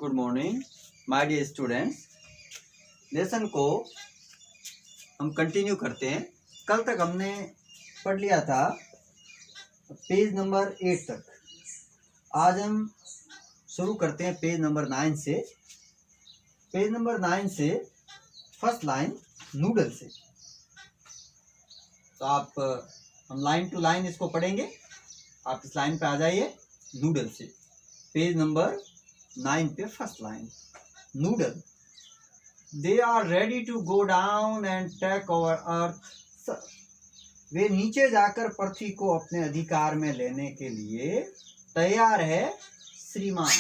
Good morning my dear students. Lesson को हम continue करते हैं। कल तक हमने पढ़ लिया था पेज नंबर 8 तक। आज हम शुरू करते हैं पेज नंबर 9 से। पेज नंबर 9 से फर्स्ट लाइन नूडल से। तो आप हम लाइन टू लाइन इसको पढ़ेंगे। आप इस लाइन पे आ जाइए। नूडल से पेज नंबर 9 पे first line Noodle. They are ready to go down and take over Earth. वे नीचे जाकर पृथ्वी को अपने अधिकार में लेने के लिए तैयार है श्रीमान।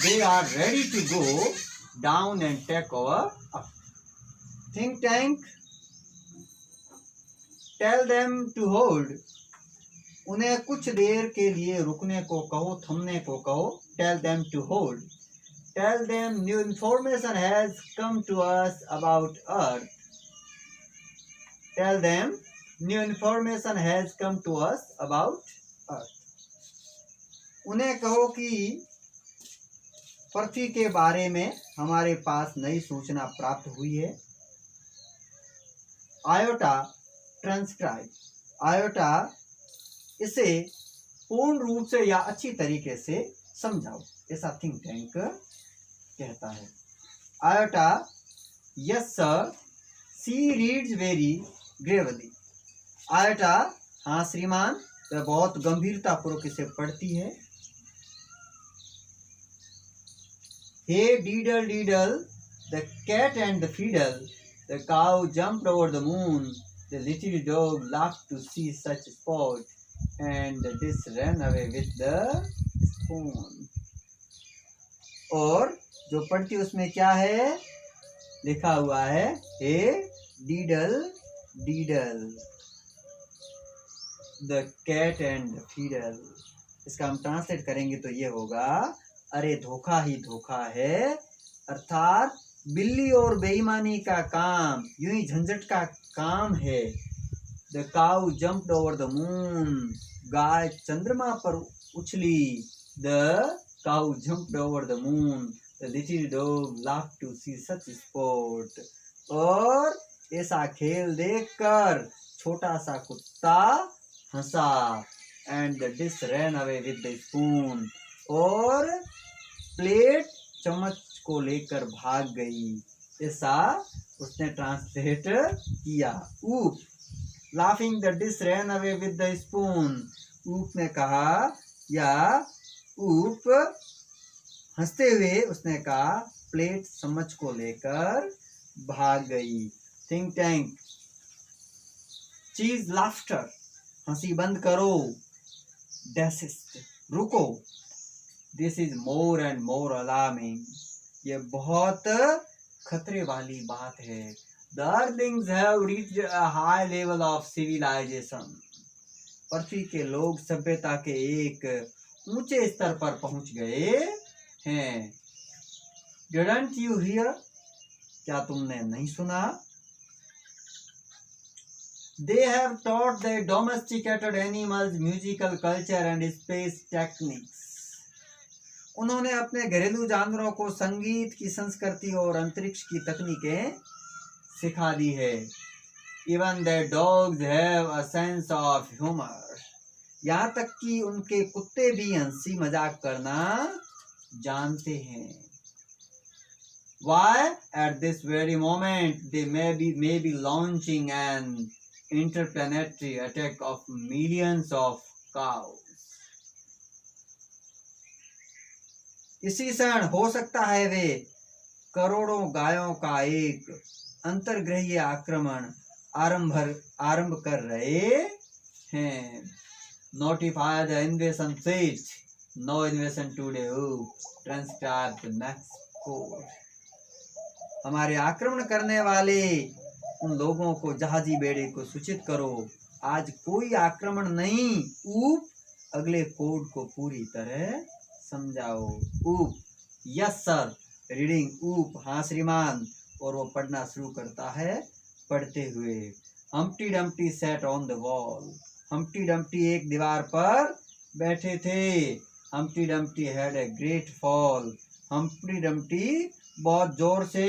They are ready to go down and take over earth. Think tank tell them to hold. उन्हें कुछ देर के लिए रुकने को कहो, थमने को कहो। Tell them to hold. Tell them new information has come to us about Earth. Tell them new information has come to us about Earth. उन्हें कहो कि पृथ्वी के बारे में हमारे पास नई सूचना प्राप्त हुई है। Iota transcribe. आयोटा इसे पूर्ण रूप से या अच्छी तरीके से समझाओ, ऐसा थिंक टैंक कहता है। Iota yes sir, she reads very gravely. Iota हाँ श्रीमान, वह बहुत गंभीरता पूर्वक इसे पढ़ती है। Hey diddle diddle the cat and the fiddle, the cow jumped over the moon, the little dog laughed to see such sport, and this ran away with the spoon। और जो पढ़ती उसमें क्या है लिखा हुआ है, hey diddle diddle the cat and the फीडल। इसका हम ट्रांसलेट करेंगे तो ये होगा, अरे धोखा ही धोखा है, अर्थात बिल्ली और बेईमानी का काम यूं ही झंझट का काम है। The cow jumped over the moon, गाय चंद्रमा पर उछली। The cow jumped over the moon, the little dog laughed to see such sport। और ऐसा खेल देखकर छोटा सा कुत्ता हंसा। And the dish ran away with the spoon। और प्लेट चम्मच को लेकर भाग गई, ऐसा उसने ट्रांसलेट किया। ऊप Laughing the dish ran away with the spoon। ऊप ने कहा, या ऊप हंसते हुए उसने कहा प्लेट चम्मच को लेकर भाग गई। थिंक टैंक चीज लाफ्टर, हंसी बंद करो। डेसिस्ट रुको। This is more and more alarming, ये बहुत खतरे वाली बात है। The earthlings have reached a high level of civilization। पृथ्वी के लोग सभ्यता के एक ऊंचे स्तर पर पहुंच गए हैं। Didn't you hear? क्या तुमने नहीं सुना? They have taught their domesticated animals musical culture and space techniques। उन्होंने अपने घरेलू जानवरों को संगीत की संस्कृति और अंतरिक्ष की तकनीकें सिखा दी है। Even their dogs have a sense of humor। यहाँ तक कि उनके कुत्ते भी हंसी मजाक करना जानते हैं। Why at this very moment they may be launching an interplanetary attack of millions of cows। इसी क्षण हो सकता है वे करोड़ों गायों का एक अंतर्ग्रहीय आक्रमण आरंभ कर रहे हैं। Notify the invasion switch, no invasion today. Transcribe the next code. हमारे आक्रमण करने वाले उन लोगों को जहाजी बेड़े को सूचित करो, आज कोई आक्रमण नहीं। ऊप अगले कोड को पूरी तरह समझाओ। ऊप यस सर, रीडिंग ऊप हाँ श्रीमान, और वो पढ़ना शुरू करता है पढ़ते हुए। Humpty Dumpty sat on the wall. Humpty Dumpty एक दीवार पर बैठे थे। Humpty Dumpty had a great fall. Humpty Dumpty बहुत जोर से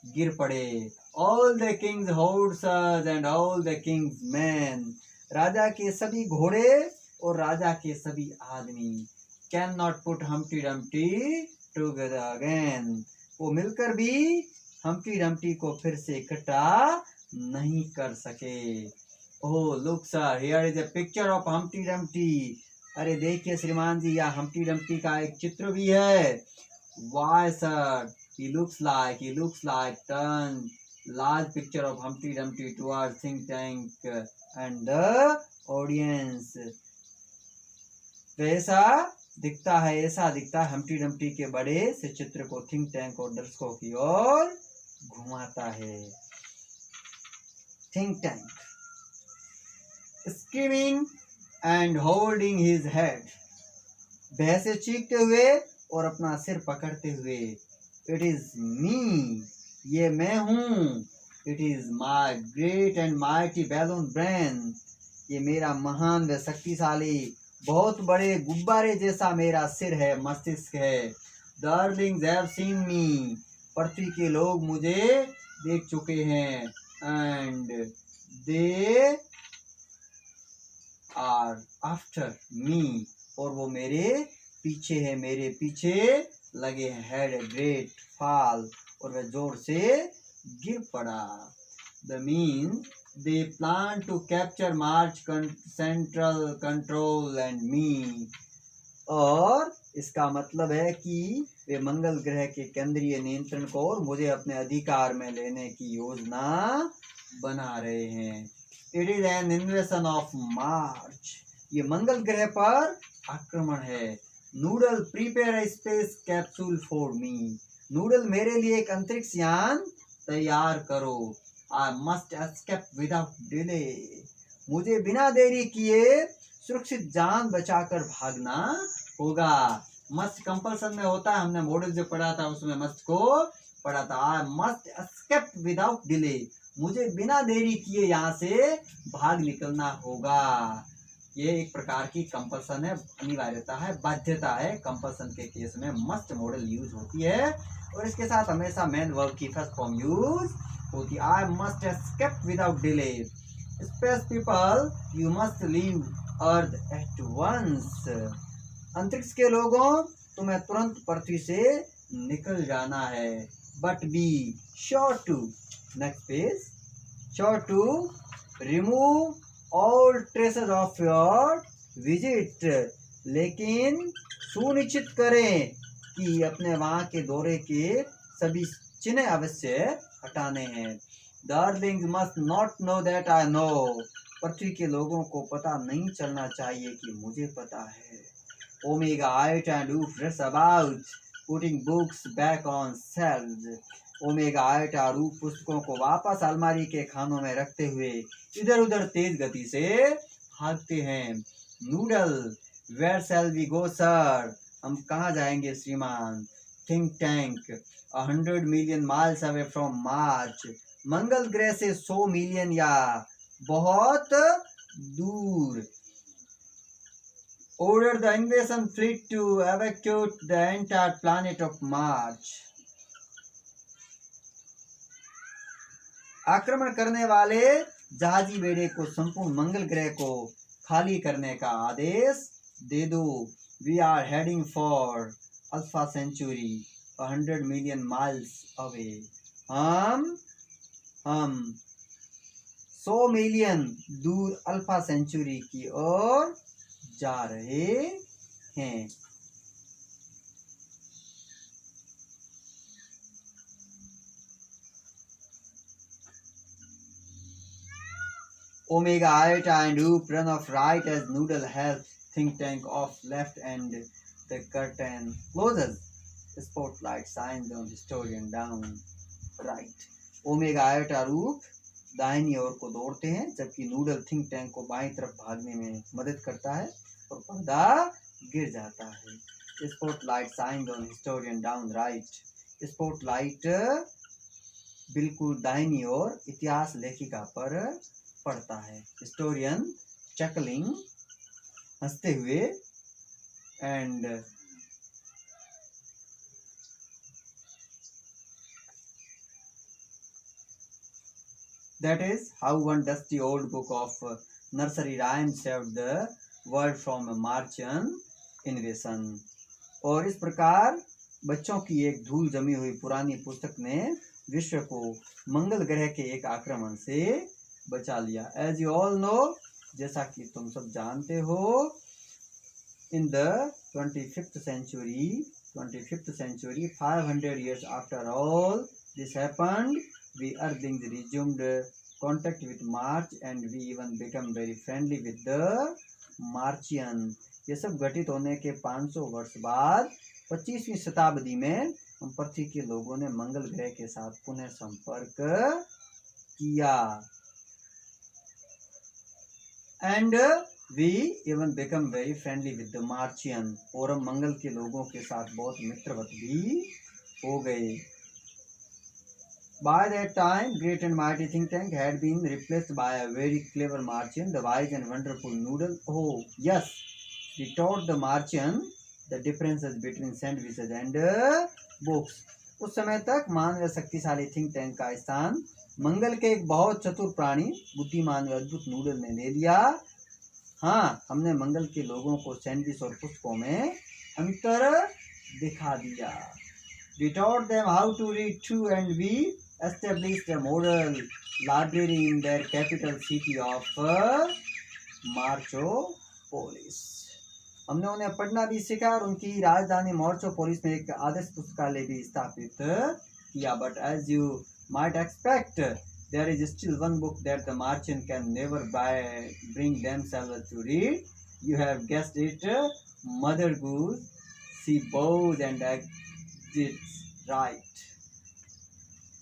गिर पड़े। All the king's horses and all the king's men, राजा के सभी घोड़े और राजा के सभी आदमी, can not put Humpty Dumpty together again, वो मिलकर भी हम्प्टी डम्प्टी को फिर से इकट्ठा नहीं कर सके। Oh look sir, here is a picture of Humpty Dumpty. अरे देखिए श्रीमान जी, यह हम्प्टी डम्प्टी का एक चित्र भी है। Why sir, he looks like turn large picture of Humpty Dumpty towards think tank and the audience। तो ऐसा दिखता है हम्प्टी डम्प्टी के बड़े से चित्र को थिंक टैंक और दर्शकों की ओर घुमाता है। Think tank screaming and holding his head, भय से चीखते हुए और अपना सिर पकड़ते हुए। इट इज मी, ये मैं हूँ। It is my great and mighty balloon brain, ये मेरा महान व शक्तिशाली बहुत बड़े गुब्बारे जैसा मेरा सिर है, मस्तिष्क है। The earthlings have seen me, पृथ्वी के लोग मुझे देख चुके हैं। And they are after me, और वो मेरे पीछे है, मेरे पीछे लगे हैं। हैड ए ग्रेट फॉल, और वह जोर से गिर पड़ा। The mean they plan to capture Mars central control and me, और इसका मतलब है कि वे मंगल ग्रह के केंद्रीय नियंत्रण को और मुझे अपने अधिकार में लेने की योजना बना रहे हैं। It is an इन्वेशन of March, ये मंगल ग्रह पर आक्रमण है। Noodle prepare a space capsule for me, noodle मेरे लिए एक अंतरिक्ष यान तैयार करो। आई मस्ट एस्केप विदाउट डिले, मुझे बिना देरी किए सुरक्षित जान बचाकर भागना होगा। मस्ट कंपल्सन में होता है, हमने मॉडल जो पढ़ा था उसमें मस्ट को पढ़ा था। आई मस्ट एस्केप विदाउट डिले, मुझे बिना देरी किए यहाँ से भाग निकलना होगा। ये एक प्रकार की कंपल्सन है, अनिवार्यता है, बाध्यता है। कंपल्सन के केस में मस्ट मॉडल यूज होती है, और इसके साथ हमेशा मेन वर्ब की फर्स्ट फॉर्म यूज होती है। I must escape without delay. Space people you must leave earth at once, अंतरिक्ष के लोगों तुम्हें तुरंत पृथ्वी से निकल जाना है। But be sure to, next page, sure to remove all traces of your visit, लेकिन सुनिश्चित करें कि अपने वहां के दौरे के सभी चिन्ह अवश्य हटाने हैं। The earthlings must not know that I know, पृथ्वी के लोगों को पता नहीं चलना चाहिए कि मुझे पता है। Omega Eight and Oof races about putting books back on shelves, Omega Eight और ऊफ पुस्तकों को वापस अलमारी के खानों में रखते हुए इधर उधर तेज गति से भागते हैं। Noodle where shall we go sir, हम कहाँ जाएंगे श्रीमान। Think Tank 100 million miles away from Mars, मंगल ग्रह से 100 मिलियन या बहुत दूर। Order the invasion fleet to evacuate the entire planet of Mars, आक्रमण करने वाले जहाजी बेड़े को संपूर्ण मंगल ग्रह को खाली करने का आदेश दे दो। We are heading for Alpha Centauri 100 million miles away, हम 100 मिलियन दूर अल्फा सेंचुरी की ओर जा रहे हैं। Omega Iota and Oop run off right as Noodle helps think tank off left and the curtain closes. The spotlight shines on historian down right. Omega Iota और Oop दाहिनी ओर को दौड़ते हैं, जबकि नूडल थिंक टैंक को बाईं तरफ भागने में मदद करता है और पर्दा गिर जाता है। Spotlight shines on historian down right, spotlight बिल्कुल दाहिनी ओर इतिहास लेखिका पर पड़ता है। हिस्टोरियन चकलिंग हंसते हुए and that is how one dusty old book of nursery rhymes saved the world from a Martian invasion. और इस प्रकार बच्चों की एक धूल जमी हुई पुरानी पुस्तक ने विश्व को मंगल ग्रह के एक आक्रमण से बचा लिया. एज यू ऑल नो, जैसा कि तुम सब जानते हो, in the 25th century 500 years after all this happened, we earthlings resumed contact with Mars and we even become very friendly with the Martian. ये सब घटित होने के 500 वर्ष बाद 25वीं शताब्दी में हम पृथ्वी के लोगों ने मंगल ग्रह के साथ पुनः संपर्क किया. And we even become very friendly with the Martian. और हम मंगल के लोगों के साथ बहुत मित्रवत भी हो गए. By that time, great and mighty think tank had been replaced by a very clever Martian, the wise and wonderful Noodle. Oh yes, he taught the Martian the differences between sandwiches and books. उस समय तक मान व शक्तिशाली think tank का स्थान मंगल के एक बहुत चतुर प्राणी, बुद्धिमान व अद्भुत नूडल ने ले लिया. हाँ, हमने मंगल के लोगों को सैंडविच और पुस्तकों में अंतर दिखा दिया. We taught them how to read too, and we established a model library in their capital city of मार्चोपोलिस. हमने उन्हें पढ़ना भी सीखा और उनकी राजधानी मार्चोपोलिस में एक आदर्श पुस्तकालय भी स्थापित किया. But as you might expect, there is still one book that the Martian can never bring themselves to read. You have guessed it, Mother Goose. She bows and exits right.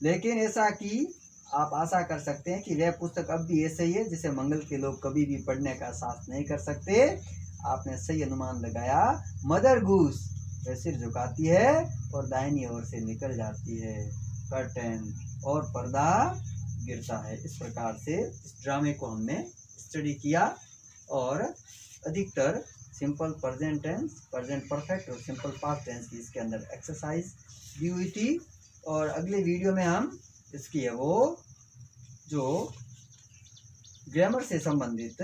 लेकिन ऐसा कि आप आशा कर सकते हैं कि वह पुस्तक अब भी ऐसे ही है जिसे मंगल के लोग कभी भी पढ़ने का साहस नहीं कर सकते. आपने सही अनुमान लगाया. मदर गूस वह सिर झुकाती है और दाहिनी ओर से निकल जाती है. कर्टन और पर्दा गिरता है. इस प्रकार से इस ड्रामे को हमने स्टडी किया और अधिकतर simple present tense, present perfect और सिंपल पास्ट टेंस की इसके अंदर एक्सरसाइज दी हुई थी. और अगले वीडियो में हम इसकी है वो जो ग्रामर से संबंधित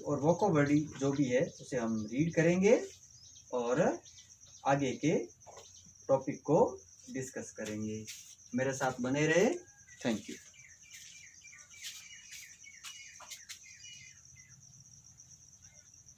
और वोकैबुलरी जो भी है उसे हम रीड करेंगे और आगे के टॉपिक को डिस्कस करेंगे. मेरे साथ बने रहे. Thank you.